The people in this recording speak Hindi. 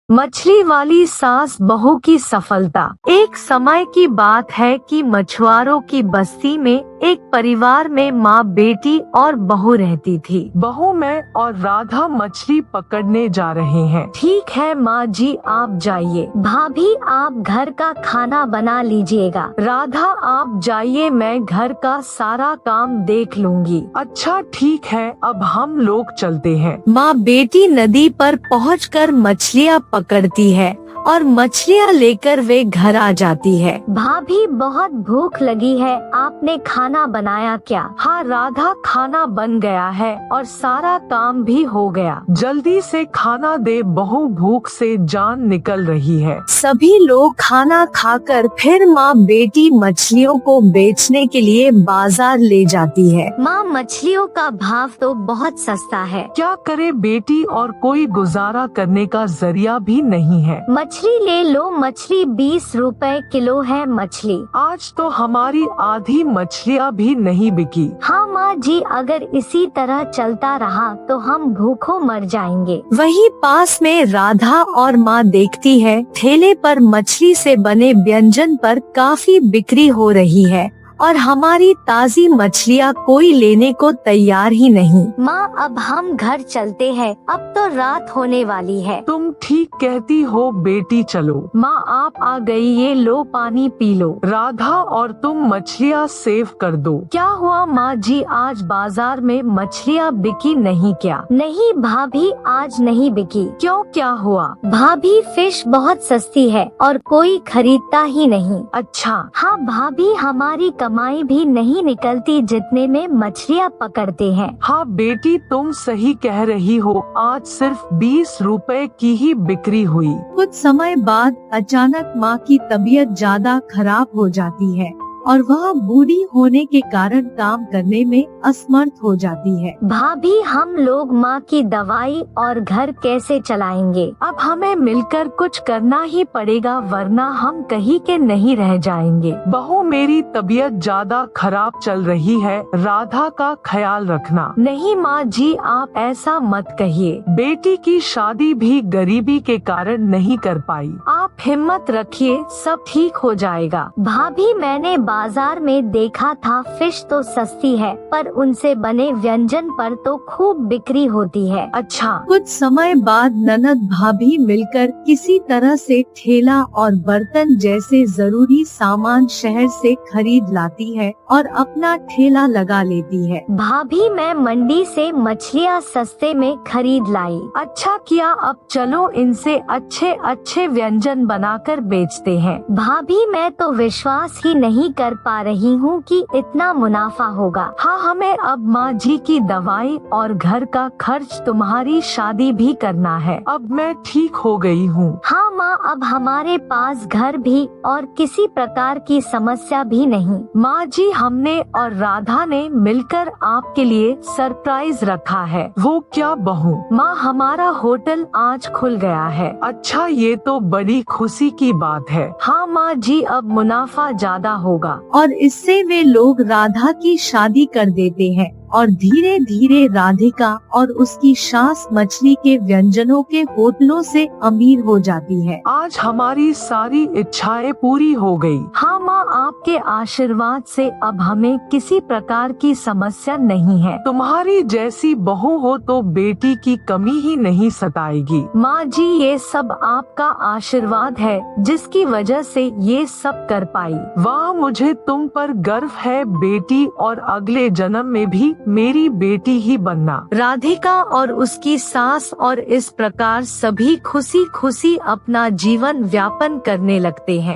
मछली वाली सास बहू की सफलता। एक समय की बात है कि मछुआरों की बस्ती में एक परिवार में माँ, बेटी और बहू रहती थी। बहू, मैं और राधा मछली पकड़ने जा रहे हैं। ठीक है माँ जी, आप जाइए। भाभी, आप घर का खाना बना लीजिएगा। राधा, आप जाइए, मैं घर का सारा काम देख लूंगी। अच्छा ठीक है, अब हम लोग चलते हैं। माँ बेटी नदी पर पहुंचकर मछलियाँ पकड़ती है और मछलियाँ लेकर वे घर आ जाती है। भाभी, बहुत भूख लगी है, आपने खाना बनाया क्या? हाँ राधा, खाना बन गया है और सारा काम भी हो गया। जल्दी से खाना दे बहू, भूख से जान निकल रही है। सभी लोग खाना खाकर फिर माँ बेटी मछलियों को बेचने के लिए बाजार ले जाती है। माँ, मछलियों का भाव तो बहुत सस्ता है। क्या करे बेटी, और कोई गुजारा करने का जरिया भी नहीं है। मछली ले लो, मछली 20 रुपए किलो है मछली। आज तो हमारी आधी मछलियाँ भी नहीं बिकी। हाँ माँ जी, अगर इसी तरह चलता रहा तो हम भूखों मर जाएंगे। वहीं पास में राधा और माँ देखती है ठेले पर मछली से बने व्यंजन पर काफी बिक्री हो रही है और हमारी ताज़ी मछलियाँ कोई लेने को तैयार ही नहीं। माँ, अब हम घर चलते हैं, अब तो रात होने वाली है। तुम ठीक कहती हो बेटी, चलो। माँ, आप आ गई, ये लो पानी पी लो। राधा, और तुम मछलियाँ सेव कर दो। क्या हुआ माँ जी, आज बाजार में मछलियाँ बिकी नहीं क्या? नहीं भाभी, आज नहीं बिकी। क्यों, क्या हुआ? भाभी, फिश बहुत सस्ती है और कोई खरीदता ही नहीं। अच्छा। हाँ भाभी, हमारी कमाई भी नहीं निकलती जितने में मछलियाँ पकड़ते हैं। हाँ बेटी, तुम सही कह रही हो, आज सिर्फ 20 रुपए की ही बिक्री हुई। कुछ समय बाद अचानक माँ की तबीयत ज्यादा खराब हो जाती है और वह बूढ़ी होने के कारण काम करने में असमर्थ हो जाती है। भाभी, हम लोग माँ की दवाई और घर कैसे चलाएंगे? अब हमें मिलकर कुछ करना ही पड़ेगा, वरना हम कहीं के नहीं रह जाएंगे। बहू, मेरी तबीयत ज्यादा खराब चल रही है, राधा का ख्याल रखना। नहीं माँ जी, आप ऐसा मत कहिए। बेटी की शादी भी गरीबी के कारण नहीं कर पाई। आप हिम्मत रखिए, सब ठीक हो जाएगा। भाभी, मैंने बाजार में देखा था, फिश तो सस्ती है पर उनसे बने व्यंजन पर तो खूब बिक्री होती है। अच्छा। कुछ समय बाद ननद भाभी मिलकर किसी तरह से ठेला और बर्तन जैसे जरूरी सामान शहर से खरीद लाती है और अपना ठेला लगा लेती है। भाभी, मैं मंडी से मछलियाँ सस्ते में खरीद लाई। अच्छा किया, अब चलो इनसे अच्छे अच्छे व्यंजन बनाकर बेचते हैं। भाभी, मैं तो विश्वास ही नहीं कर पा रही हूँ कि इतना मुनाफा होगा। हाँ, हमें अब माँ जी की दवाई और घर का खर्च, तुम्हारी शादी भी करना है। अब मैं ठीक हो गई हूँ। हाँ माँ, अब हमारे पास घर भी और किसी प्रकार की समस्या भी नहीं। माँ जी, हमने और राधा ने मिलकर आपके लिए सरप्राइज रखा है। वो क्या बहू? माँ, हमारा होटल आज खुल गया है। अच्छा, ये तो बड़ी खुशी की बात है। हाँ माँ जी, अब मुनाफा ज्यादा होगा और इससे वे लोग राधा की शादी कर देते हैं और धीरे धीरे राधिका और उसकी सास मछली के व्यंजनों के होटलों से अमीर हो जाती है। आज हमारी सारी इच्छाएं पूरी हो गई। हाँ माँ, आपके आशीर्वाद से अब हमें किसी प्रकार की समस्या नहीं है। तुम्हारी जैसी बहू हो तो बेटी की कमी ही नहीं सताएगी। माँ जी, ये सब आपका आशीर्वाद है जिसकी वजह से ये सब कर पाई। वाह, मुझे तुम पर गर्व है बेटी, और अगले जन्म में भी मेरी बेटी ही बनना। राधिका और उसकी सास और इस प्रकार सभी खुशी खुशी अपना जीवन व्यापन करने लगते हैं।